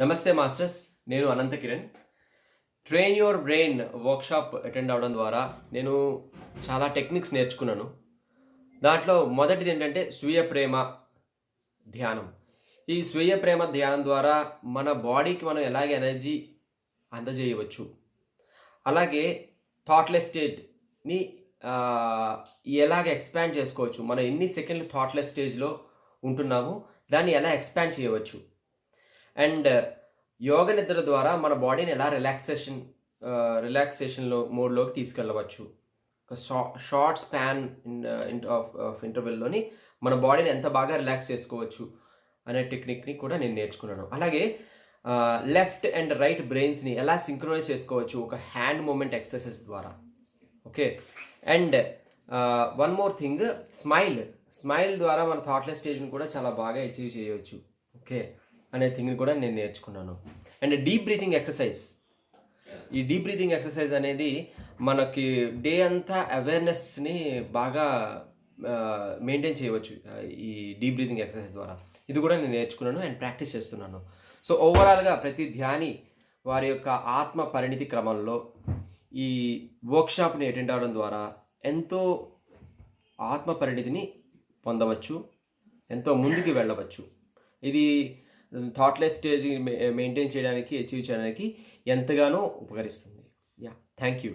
నమస్తే మాస్టర్స్, నేను Anantha Kiran. Train your brain workshop attend అవ్వడం ద్వారా నేను చాలా టెక్నిక్స్ నేర్చుకున్నాను. దాంట్లో మొదటిది ఏంటంటే స్వీయ ప్రేమ ధ్యానం. ఈ స్వీయ ప్రేమ ధ్యానం ద్వారా మన బాడీకి మనం ఎలాగ ఎనర్జీ అందజేయవచ్చు, అలాగే థాట్లెస్ స్టేట్ని ఎలాగ ఎక్స్పాండ్ చేసుకోవచ్చు, మనం ఎన్ని సెకండ్లు థాట్లెస్ స్టేజ్లో ఉంటున్నాము దాన్ని ఎలా ఎక్స్పాండ్ చేయవచ్చు, అండ్ యోగ నిద్ర ద్వారా మన బాడీని ఎలా రిలాక్సేషన్లో మోడ్లోకి తీసుకెళ్ళవచ్చు. ఒక షార్ట్ స్పాన్ ఆఫ్ ఇంటర్వెల్లోని మన బాడీని ఎంత బాగా రిలాక్స్ చేసుకోవచ్చు అనే టెక్నిక్ని కూడా నేను నేర్చుకున్నాను. అలాగే లెఫ్ట్ అండ్ రైట్ బ్రెయిన్స్ని ఎలా సింక్రనైజ్ చేసుకోవచ్చు ఒక హ్యాండ్ మూమెంట్ ఎక్సర్సైజ్ ద్వారా. Okay, and one more thing, smile ద్వారా మన థాట్లెస్ స్టేజ్ని కూడా చాలా బాగా అచీవ్ చేయవచ్చు. ఓకే అనే థింగ్ని కూడా నేను నేర్చుకున్నాను. And deep breathing exercise. ఈ డీప్ బ్రీతింగ్ ఎక్సర్సైజ్ అనేది మనకి డే అంతా అవేర్నెస్ని బాగా మెయింటైన్ చేయవచ్చు ఈ డీప్ బ్రీతింగ్ ఎక్సర్సైజ్ ద్వారా. ఇది కూడా నేను నేర్చుకున్నాను అండ్ ప్రాక్టీస్ చేస్తున్నాను. సో ఓవరాల్గా ప్రతి ధ్యాని వారి యొక్క ఆత్మ పరిణితి క్రమంలో ఈ వర్క్షాప్ని అటెండ్ అవ్వడం ద్వారా ఎంతో ఆత్మ పరిణితిని పొందవచ్చు, ఎంతో ముందుకు వెళ్ళవచ్చు. ఇది థాట్లెస్ స్టేజ్ మెయింటైన్ చేయడానికి, అచీవ్ చేయడానికి ఎంతగానో ఉపకరిస్తుంది. Thank you.